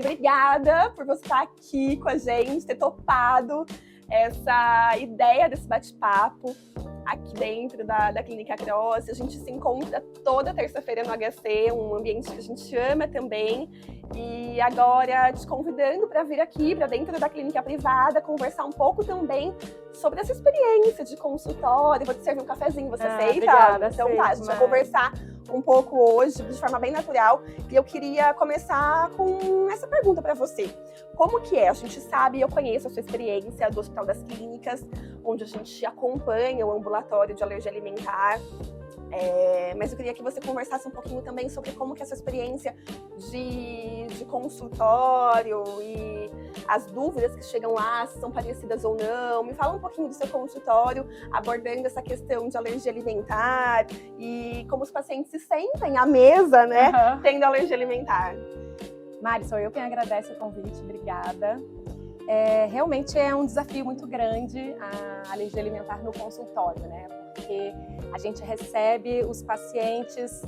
obrigada por você estar aqui com a gente, ter topado essa ideia desse bate-papo aqui dentro da Clínica Cross. A gente se encontra toda terça-feira no HC, um ambiente que a gente ama também. E agora te convidando para vir aqui, para dentro da clínica privada, conversar um pouco também sobre essa experiência de consultório. Vou te servir um cafezinho, você aceita? Obrigada, então tá, a gente vai conversar um pouco hoje, de forma bem natural. E eu queria começar com essa pergunta para você. Como que é? A gente sabe, eu conheço a sua experiência do Hospital das Clínicas, onde a gente acompanha o ambulatório de alergia alimentar. Mas eu queria que você conversasse um pouquinho também sobre como que é essa experiência de consultório e as dúvidas que chegam lá, se são parecidas ou não. Me fala um pouquinho do seu consultório, abordando essa questão de alergia alimentar e como os pacientes se sentem à mesa, né, tendo alergia alimentar. Mari, sou eu quem agradece o convite, obrigada. Realmente é um desafio muito grande a alergia alimentar no consultório, né? Porque a gente recebe os pacientes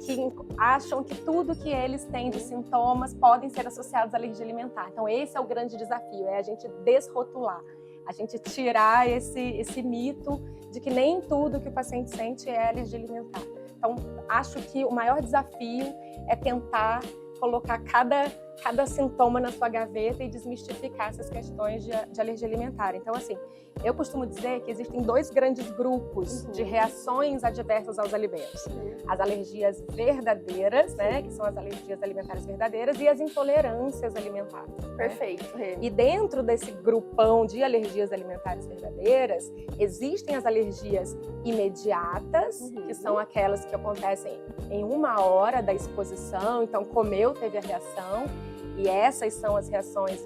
que acham que tudo que eles têm de sintomas podem ser associados à alergia alimentar. Então esse é o grande desafio, é a gente desrotular, a gente tirar esse mito de que nem tudo que o paciente sente é alergia alimentar. Então acho que o maior desafio é tentar colocar cada sintoma na sua gaveta e desmistificar essas questões de alergia alimentar. Então, assim, eu costumo dizer que existem dois grandes grupos de reações adversas aos alimentos. As alergias verdadeiras, né, que são as alergias alimentares verdadeiras, e as intolerâncias alimentares. Perfeito. Né? E dentro desse grupão de alergias alimentares verdadeiras, existem as alergias imediatas, que são aquelas que acontecem em 1 hora da exposição, então comeu, teve a reação. E essas são as reações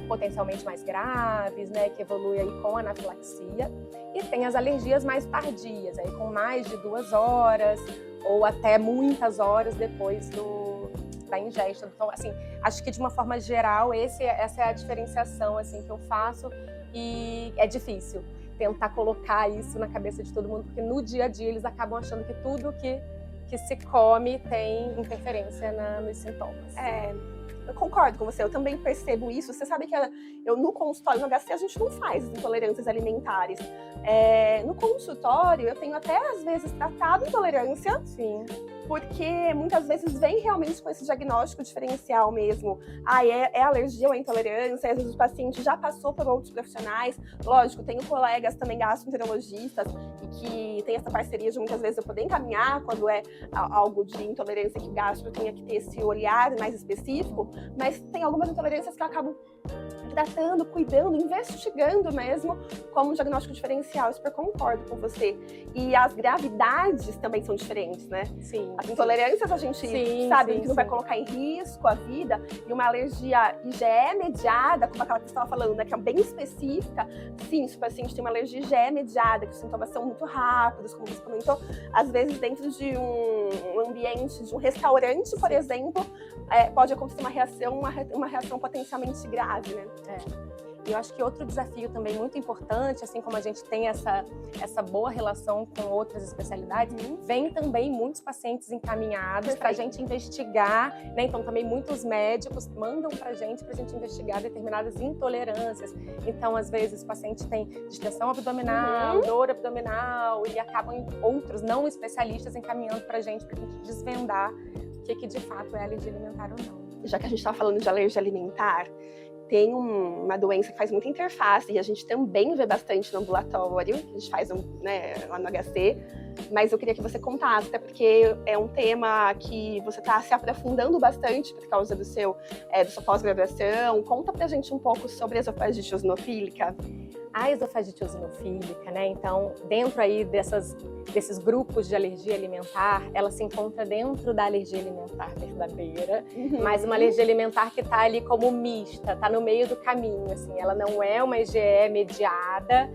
potencialmente mais graves, né, que evoluem aí com anafilaxia. E tem as alergias mais tardias, aí com mais de 2 horas ou até muitas horas depois da ingesta. Então, assim, acho que de uma forma geral, essa é a diferenciação assim, que eu faço, e é difícil tentar colocar isso na cabeça de todo mundo, porque no dia a dia eles acabam achando que tudo que se come tem interferência nos sintomas. Eu concordo com você, eu também percebo isso. Você sabe que eu no consultório, no HC, a gente não faz intolerâncias alimentares. No consultório, eu tenho até, às vezes, tratado intolerância. Sim. Porque muitas vezes vem realmente com esse diagnóstico diferencial mesmo. É alergia ou é intolerância, às vezes o paciente já passou por outros profissionais. Lógico, tenho colegas também gastroenterologistas e que tem essa parceria de muitas vezes eu poder encaminhar quando é algo de intolerância que o gastro tenha que ter esse olhar mais específico, mas tem algumas intolerâncias que eu acabo tratando, cuidando, investigando mesmo como diagnóstico diferencial. Eu super concordo com você. E as gravidades também são diferentes, né? Sim. As intolerâncias a gente sabe que não vai colocar em risco a vida, e uma alergia IgE mediada, como aquela que você estava falando, né, que é bem específica. Sim, se o paciente tem uma alergia IgE mediada, que os sintomas são muito rápidos, como você comentou, às vezes dentro de um ambiente, de um restaurante, por exemplo, pode acontecer uma reação potencialmente grave, né? E eu acho que outro desafio também muito importante, assim como a gente tem essa boa relação com outras especialidades, vem também muitos pacientes encaminhados para a gente investigar, né? Então também muitos médicos mandam para a gente investigar determinadas intolerâncias. Então às vezes o paciente tem distensão abdominal, dor abdominal, e acabam outros não especialistas encaminhando para a gente desvendar o que de fato é alergia alimentar ou não. Já que a gente está falando de alergia alimentar, tem uma doença que faz muita interface e a gente também vê bastante no ambulatório, que a gente faz lá no HC, mas eu queria que você contasse, até porque é um tema que você está se aprofundando bastante por causa da sua pós-graduação. Conta pra gente um pouco sobre a esofagite eosinofílica. A esofagite eosinofílica, né? Então, dentro aí desses grupos de alergia alimentar, ela se encontra dentro da alergia alimentar verdadeira, mas uma alergia alimentar que está ali como mista, está no meio do caminho, assim. Ela não é uma IgE mediada,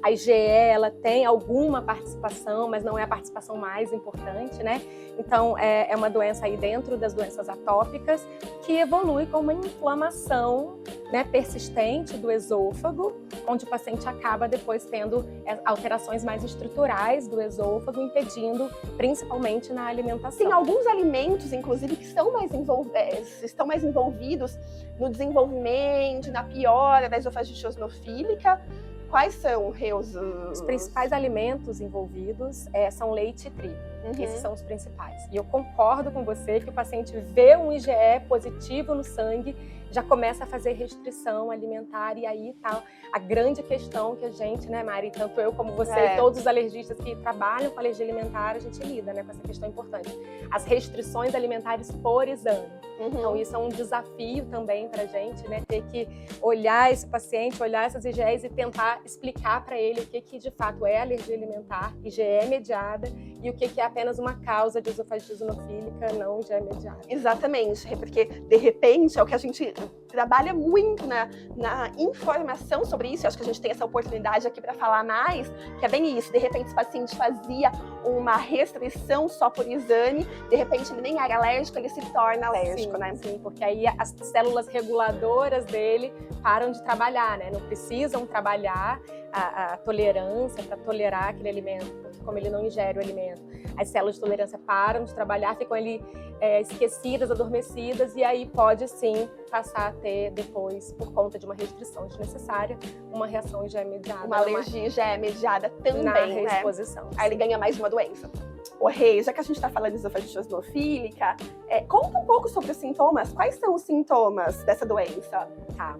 A IgE, ela tem alguma participação, mas não é a participação mais importante, né? Então, é uma doença aí dentro das doenças atópicas que evolui com uma inflamação, né, persistente do esôfago, onde o paciente acaba depois tendo alterações mais estruturais do esôfago, impedindo principalmente na alimentação. Tem alguns alimentos, inclusive, que estão mais envolvidos no desenvolvimento, na piora da esofagite eosinofílica. Quais são, Reusa? Os principais alimentos envolvidos são leite e trigo. Esses são os principais. E eu concordo com você que o paciente vê um IgE positivo no sangue, já começa a fazer restrição alimentar, e aí tá a grande questão que a gente, né, Mari, tanto eu como você e todos os alergistas que trabalham com alergia alimentar, a gente lida, né, com essa questão importante. As restrições alimentares por exame. Então isso é um desafio também pra gente, né, ter que olhar esse paciente, olhar essas IgEs e tentar explicar para ele o que de fato é alergia alimentar, IgE mediada, e o que é apenas uma causa de esofagite eosinofílica não IgE mediada. Exatamente, porque de repente é o que a gente trabalha muito na informação sobre isso. Eu acho que a gente tem essa oportunidade aqui para falar mais, que é bem isso. De repente esse paciente fazia uma restrição só por exame, de repente ele nem era alérgico, ele se torna alérgico, né? Sim, porque aí as células reguladoras dele param de trabalhar, né? Não precisam trabalhar a tolerância para tolerar aquele alimento, porque como ele não ingere o alimento, as células de tolerância param de trabalhar, ficam ali esquecidas, adormecidas, e aí pode sim passar a ter depois, por conta de uma restrição desnecessária, uma reação IgE mediada. Uma alergia IgE mediada também, na né? reexposição. Aí ele ganha mais uma doença. Ô Rei, já que a gente está falando de esofagite eosinofílica, conta um pouco sobre os sintomas. Quais são os sintomas dessa doença? Tá.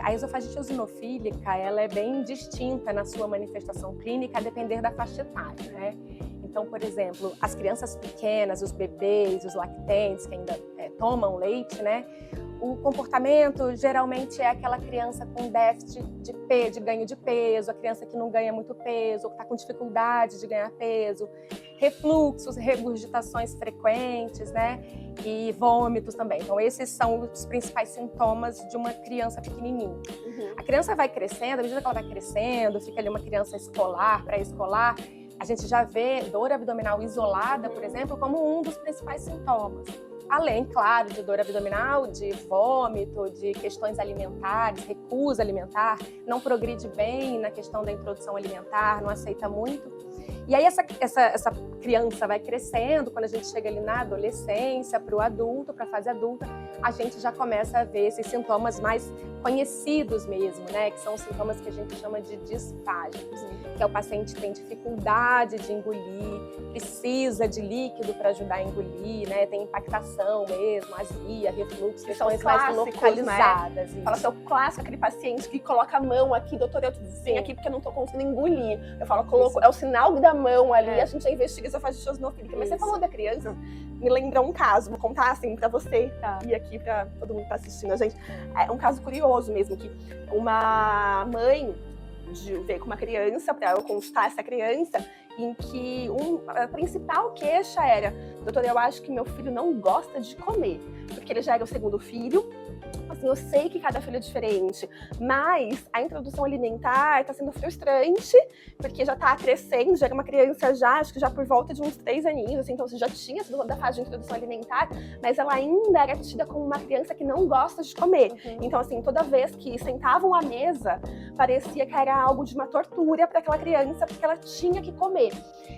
A esofagite eosinofílica, ela é bem distinta na sua manifestação clínica a depender da faixa etária, né? Então, por exemplo, as crianças pequenas, os bebês, os lactentes que ainda tomam leite, né? O comportamento geralmente é aquela criança com déficit de ganho de peso, a criança que não ganha muito peso, ou que está com dificuldade de ganhar peso, refluxos, regurgitações frequentes, né? E vômitos também. Então, esses são os principais sintomas de uma criança pequenininha. A criança vai crescendo, à medida que ela vai crescendo, fica ali uma criança escolar, pré-escolar, a gente já vê dor abdominal isolada, por exemplo, como um dos principais sintomas. Além, claro, de dor abdominal, de vômito, de questões alimentares, recusa alimentar, não progride bem na questão da introdução alimentar, não aceita muito. E aí essa criança vai crescendo, quando a gente chega ali na adolescência, para o adulto, para a fase adulta, a gente já começa a ver esses sintomas mais conhecidos mesmo, né? Que são os sintomas que a gente chama de disfágicos, que é o paciente tem dificuldade de engolir, precisa de líquido para ajudar a engolir, né? Tem impactação mesmo, azia, refluxo, questões mais localizadas. Né? Fala assim, o clássico, aquele paciente que coloca a mão aqui, doutor, eu venho aqui porque eu não tô conseguindo engolir. Eu falo, é o sinal da mão ali, a gente já investiga esofagite eosinofílica. Mas você falou da criança, me lembra um caso, vou contar assim pra você e aqui pra todo mundo que tá assistindo a gente. É um caso curioso mesmo, que uma mãe veio com uma criança pra eu consultar essa criança, em que a principal queixa era: doutor, eu acho que meu filho não gosta de comer, porque ele já era o segundo filho. Assim, eu sei que cada filho é diferente, mas a introdução alimentar tá sendo frustrante, porque já tá crescendo, já era uma criança acho que já por volta de uns 3 aninhos, assim, então você já tinha sido da fase de introdução alimentar, mas ela ainda era tida como uma criança que não gosta de comer. Então, assim, toda vez que sentavam à mesa, parecia que era algo de uma tortura para aquela criança, porque ela tinha que comer.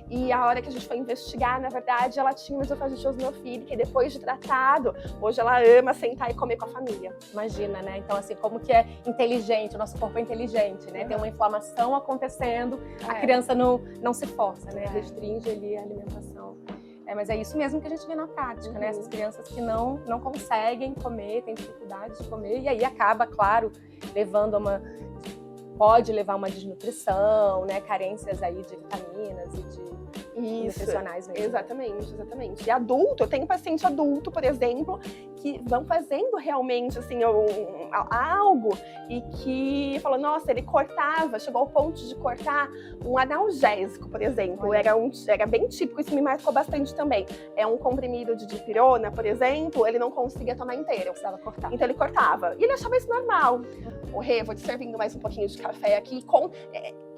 E a hora que a gente foi investigar, na verdade, ela tinha uma esofagite eosinofílica, e depois de tratado, hoje ela ama sentar e comer com a família. Imagina, né? Então, assim, como que é inteligente, o nosso corpo é inteligente, né? Tem uma inflamação acontecendo, a criança não se força, né? Restringe ali a alimentação. Mas é isso mesmo que a gente vê na prática, né? Essas crianças que não conseguem comer, têm dificuldade de comer, e aí acaba, claro, pode levar a uma desnutrição, né? Carências aí de vitaminas e de nutricionais mesmo. Exatamente. E adulto, eu tenho paciente adulto, por exemplo, que vão fazendo realmente assim, algo e que falou, nossa, ele chegou ao ponto de cortar um analgésico, por exemplo. Era bem típico, isso me marcou bastante também. É um comprimido de dipirona, por exemplo, ele não conseguia tomar inteiro. Precisava cortar. Então ele cortava. E ele achava isso normal. O Rê, vou te servindo mais um pouquinho de café aqui.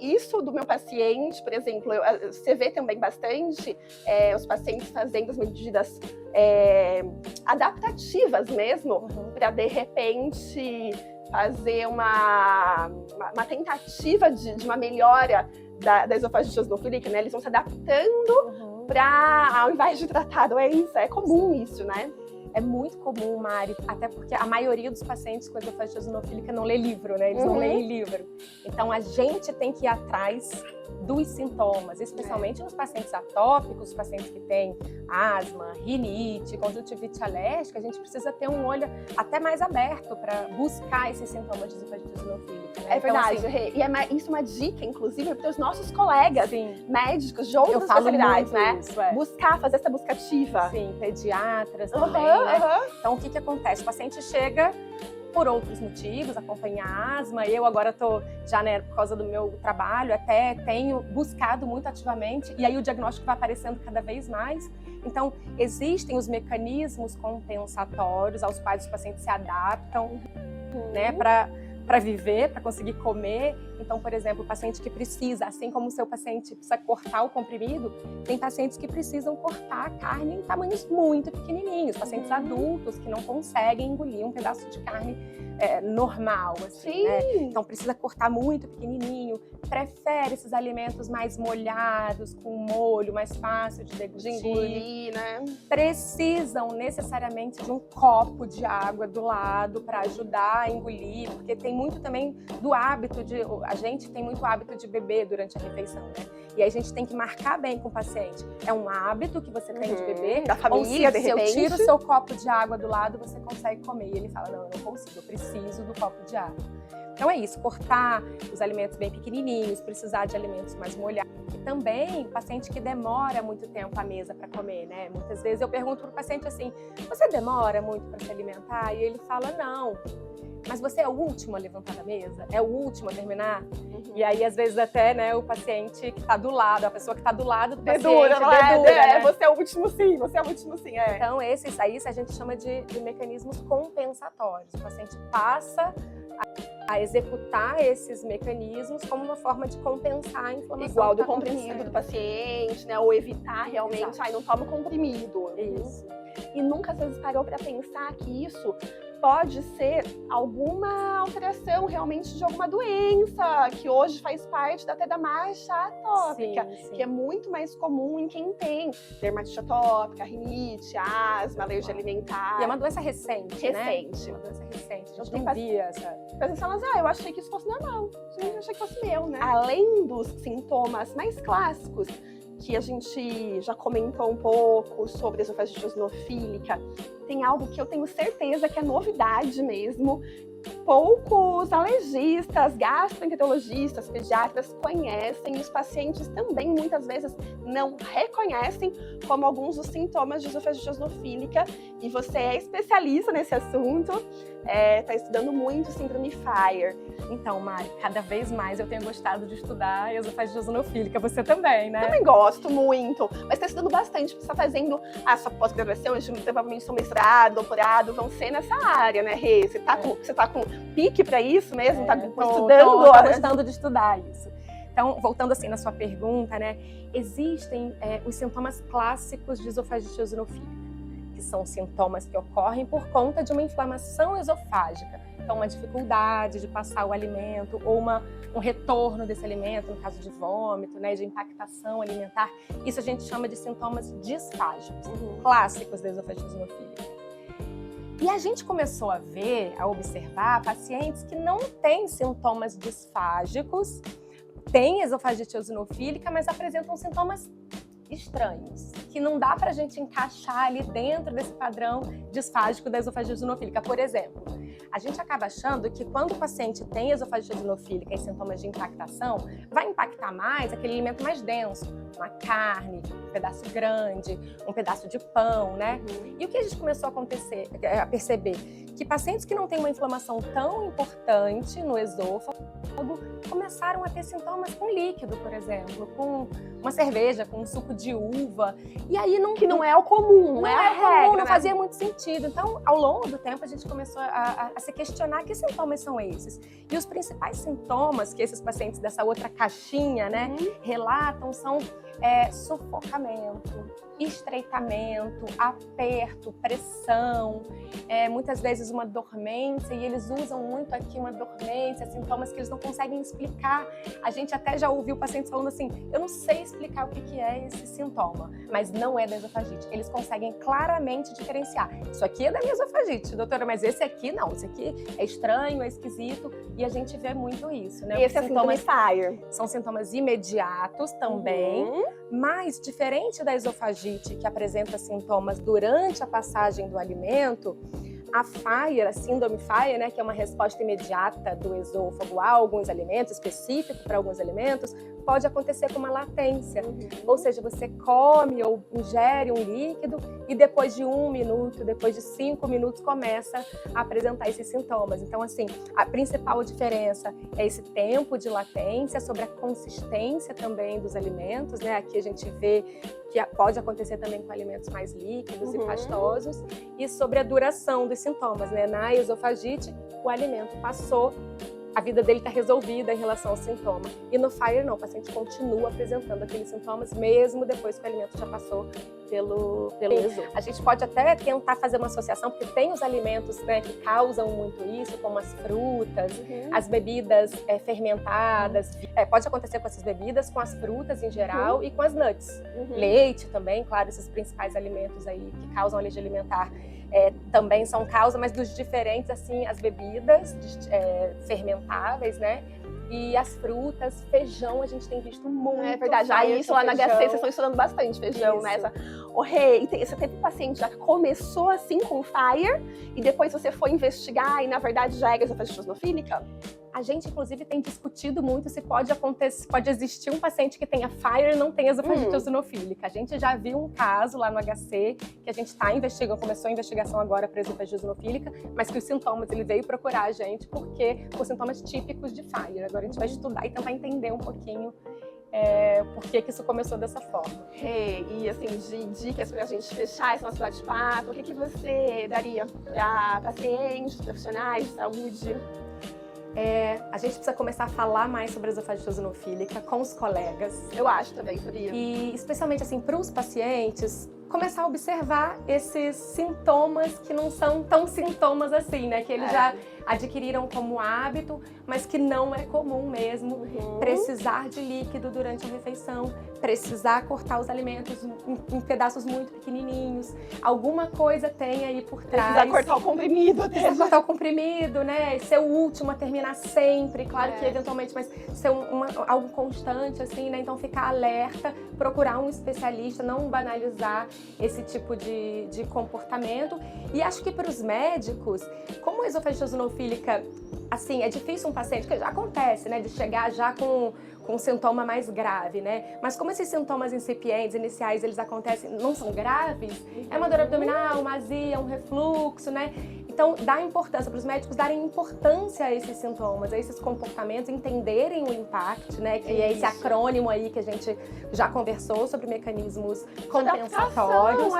isso do meu paciente, por exemplo, você vê também bastante os pacientes fazendo as medidas adaptativas mesmo, para de repente fazer uma tentativa de uma melhora da esofagite eosinofílica, né? Eles vão se adaptando para, ao invés de tratar a doença. É comum isso, né? É muito comum, Mari, até porque a maioria dos pacientes com esofagite eosinofílica não lê livro, né? Eles não leem livro. Então, a gente tem que ir atrás dos sintomas, especialmente nos pacientes atópicos, os pacientes que têm asma, rinite, conjuntivite alérgica, a gente precisa ter um olho até mais aberto para buscar esses sintomas de esofagite eosinofílica. Né? É verdade, então, assim, e isso é uma dica, inclusive, para os nossos colegas médicos de outras especialidades, né? Isso, buscar, fazer essa busca ativa. Sim, pediatras também, né? Então, o que acontece? O paciente chega por outros motivos, acompanha a asma. Eu agora estou já, né, por causa do meu trabalho, até tenho buscado muito ativamente, e aí o diagnóstico vai aparecendo cada vez mais. Então, existem os mecanismos compensatórios aos quais os pacientes se adaptam, né, para viver, para conseguir comer. Então, por exemplo, o paciente que precisa, assim como o seu paciente precisa cortar o comprimido, tem pacientes que precisam cortar a carne em tamanhos muito pequenininhos, pacientes adultos que não conseguem engolir um pedaço de carne normal, assim, né? Então, precisa cortar muito pequenininho, prefere esses alimentos mais molhados, com molho, mais fácil de deglutir, né? Precisam necessariamente de um copo de água do lado para ajudar a engolir, porque tem muito também do hábito a gente tem muito hábito de beber durante a refeição, né? E aí a gente tem que marcar bem com o paciente. É um hábito que você tem de beber? Da família, ou se eu tiro o seu copo de água do lado, você consegue comer. E ele fala, não, eu não consigo, eu preciso do copo de água. Então é isso, cortar os alimentos bem pequenininhos, precisar de alimentos mais molhados. E também, paciente que demora muito tempo à mesa para comer, né? Muitas vezes eu pergunto para o paciente assim, você demora muito para se alimentar? E ele fala, não. Mas você é o último a levantar da mesa? É o último a terminar? E aí, às vezes, até, né, o paciente que está do lado, a pessoa que está do lado do paciente, dedura, né? Você é o último sim, você é o último sim, Então, esses aí a gente chama de mecanismos compensatórios. O paciente passa a executar esses mecanismos como uma forma de compensar a inflamação. Igual do comprimido do paciente, né? Ou evitar realmente, não toma o comprimido. Isso. E nunca, às vezes, parou para pensar que isso pode ser alguma alteração realmente de alguma doença, que hoje faz parte até da marcha atópica, que é muito mais comum em quem tem dermatite atópica, rinite, asma, alergia alimentar. E é uma doença recente, né? É uma doença recente. A gente não via essa... As pessoas falam, eu achei que isso fosse normal, eu achei que fosse meu, né? Além dos sintomas mais clássicos, que a gente já comentou um pouco sobre a esofagite eosinofílica, tem algo que eu tenho certeza que é novidade mesmo. Poucos alergistas, gastroenterologistas, pediatras conhecem, e os pacientes também muitas vezes não reconhecem como alguns dos sintomas de esofagite eosinofílica. E você é especialista nesse assunto, está estudando muito síndrome FIRE. Então, Mari, cada vez mais eu tenho gostado de estudar a esofagite eosinofílica. Você também, né? Também gosto muito, mas está estudando bastante. Você está fazendo a sua pós-graduação, provavelmente seu mestrado, doutorado, vão ser nessa área, né, Rê? Você tá com pique para isso mesmo? Tá estudando? Tô gostando de estudar isso. Então, voltando assim na sua pergunta, né? Existem os sintomas clássicos de esofagite eosinofílica, que são sintomas que ocorrem por conta de uma inflamação esofágica. Então, uma dificuldade de passar o alimento ou um retorno desse alimento, no caso de vômito, né, de impactação alimentar. Isso a gente chama de sintomas disfágicos, clássicos da esofagite eosinofílica. E a gente começou a ver, a observar pacientes que não têm sintomas disfágicos, têm esofagite eosinofílica, mas apresentam sintomas estranhos, que não dá pra gente encaixar ali dentro desse padrão disfágico da esofagite eosinofílica. Por exemplo, a gente acaba achando que quando o paciente tem esofagite eosinofílica e sintomas de impactação, vai impactar mais aquele alimento mais denso, uma carne, pedaço grande, um pedaço de pão, né? E o que a gente começou a perceber? Que pacientes que não têm uma inflamação tão importante no esôfago começaram a ter sintomas com líquido, por exemplo, com uma cerveja, com um suco de uva. E aí que não é o comum, não é a regra, não né? fazia muito sentido. Então, ao longo do tempo, a gente começou a se questionar que sintomas são esses. E os principais sintomas que esses pacientes dessa outra caixinha, né, relatam são sufocamento, estreitamento, aperto, pressão, muitas vezes uma dormência, e eles usam muito aqui uma dormência, sintomas que eles não conseguem explicar. A gente até já ouviu pacientes falando assim, eu não sei explicar o que é esse sintoma, mas não é da esofagite. Eles conseguem claramente diferenciar. Isso aqui é da minha esofagite, doutora, mas esse aqui não, esse aqui é estranho, é esquisito, e a gente vê muito isso, né? E esse é síndrome Fire. São sintomas imediatos também, mas diferente da esofagite, que apresenta sintomas durante a passagem do alimento, a Fire, a síndrome Fire, né, que é uma resposta imediata do esôfago a alguns alimentos, específico para alguns alimentos, pode acontecer com uma latência. Ou seja, você come ou ingere um líquido e depois de 1 minuto, depois de 5 minutos, começa a apresentar esses sintomas. Então, assim, a principal diferença é esse tempo de latência, sobre a consistência também dos alimentos, né? Aqui a gente vê que pode acontecer também com alimentos mais líquidos e pastosos, e sobre a duração dos sintomas, né? Na esofagite, o alimento passou, a vida dele está resolvida em relação ao sintoma. E no Fire não, o paciente continua apresentando aqueles sintomas mesmo depois que o alimento já passou pelo esôfago. A gente pode até tentar fazer uma associação, porque tem os alimentos, né, que causam muito isso, como as frutas, as bebidas fermentadas. Pode acontecer com essas bebidas, com as frutas em geral e com as nuts. Leite também, claro, esses principais alimentos aí que causam alergia alimentar. Também são causa, mas dos diferentes, assim, as bebidas fermentáveis, né? E as frutas, feijão, a gente tem visto muito. É verdade, aí isso lá na HC, vocês estão estudando bastante feijão, né? Você teve paciente já que começou assim com Fire e depois você foi investigar e na verdade já era esofagite eosinofílica? A gente, inclusive, tem discutido muito se pode existir um paciente que tenha Fire e não tenha esofagite eosinofílica. A gente já viu um caso lá no HC, que a gente está investigando, começou a investigação agora para esofagite eosinofílica, mas que os sintomas, ele veio procurar a gente por sintomas típicos de Fire. Agora a gente vai estudar e tentar entender um pouquinho por que isso começou dessa forma. E assim, de dicas para a gente fechar esse nosso bate-papo, o que você daria para pacientes, profissionais de saúde? A gente precisa começar a falar mais sobre a esofagite eosinofílica com os colegas. Eu acho também, sabia? E especialmente assim, para os pacientes, começar a observar esses sintomas que não são tão sintomas assim, né? Que eles já adquiriram como hábito, mas que não é comum mesmo. Precisar de líquido durante a refeição, precisar cortar os alimentos em pedaços muito pequenininhos. Alguma coisa tem aí por trás. Precisar cortar o comprimido. Precisa cortar o comprimido, né? Ser o último a terminar sempre, claro que eventualmente, mas ser algo constante, assim, né? Então ficar alerta, procurar um especialista, não banalizar esse tipo de comportamento. E acho que para os médicos, como a esofagite eosinofílica, assim, é difícil um paciente, que já acontece, né, de chegar já com um sintoma mais grave, né? Mas como esses sintomas incipientes, iniciais, eles acontecem, não são graves, é uma dor abdominal, uma azia, um refluxo, né? Então, dá importância para os médicos darem importância a esses sintomas, a esses comportamentos, entenderem o IMPACT, né? Que é esse acrônimo aí que a gente já conversou sobre mecanismos compensatórios.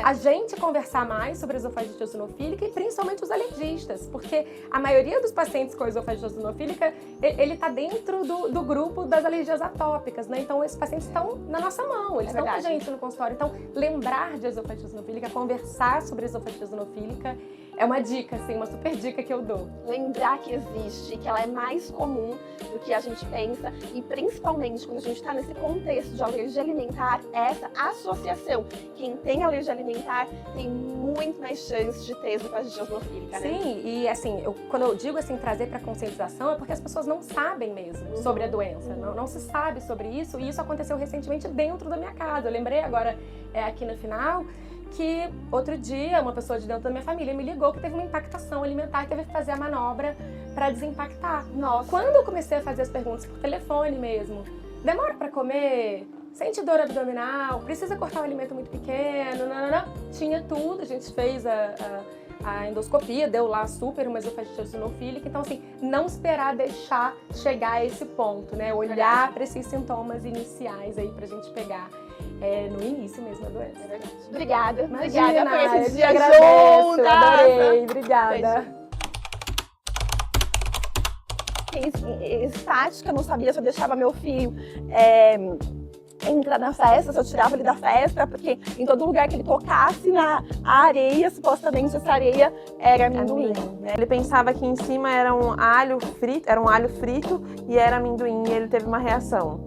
A gente conversar mais sobre a esofagite eosinofílica e principalmente os alergistas, porque a maioria dos pacientes com esofagite eosinofílica, ele está dentro do grupo das alergias atópicas, né? Então, esses pacientes estão na nossa mão, eles estão com a gente no consultório. Então, lembrar de esofagite eosinofílica, conversar sobre esofagite eosinofílica, é uma dica, assim, uma super dica que eu dou. Lembrar que existe, que ela é mais comum do que a gente pensa e principalmente quando a gente está nesse contexto de alergia alimentar, essa associação. Quem tem alergia alimentar tem muito mais chance de ter esofagite eosinofílica, né? Sim, e assim, quando eu digo assim, trazer para conscientização é porque as pessoas não sabem mesmo sobre a doença, não se sabe sobre isso, e isso aconteceu recentemente dentro da minha casa. Eu lembrei agora, aqui no final, que outro dia uma pessoa de dentro da minha família me ligou que teve uma impactação alimentar e teve que fazer a manobra para desimpactar. Nossa. Quando eu comecei a fazer as perguntas por telefone mesmo, demora para comer sente dor abdominal, precisa cortar um alimento muito pequeno, tinha tudo, a gente fez a endoscopia, deu lá super uma esofagite eosinofílica, então assim, não esperar deixar chegar a esse ponto, né? Olhar para esses sintomas iniciais aí pra gente pegar no início mesmo da doença. É verdade. Obrigada. Imagina, obrigada por esse eu dia agradeço, juntas. adorei, obrigada. Estática, eu não sabia se eu deixava meu filho entrar na festa, se eu tirava ele da festa, porque em todo lugar que ele tocasse na areia, supostamente essa areia era amendoim. Né? Ele pensava que em cima era um alho frito e era amendoim, e ele teve uma reação.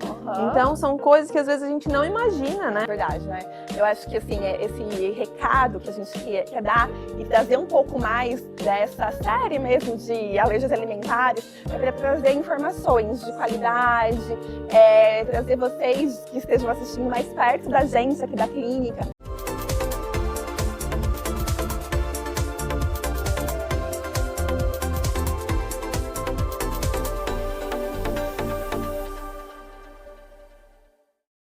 Então são coisas que às vezes a gente não imagina, né? É verdade, né? Eu acho que assim, esse recado que a gente quer dar e trazer um pouco mais dessa série mesmo de alergias alimentares é para trazer informações de qualidade, trazer vocês que estejam assistindo mais perto da gente aqui da clínica.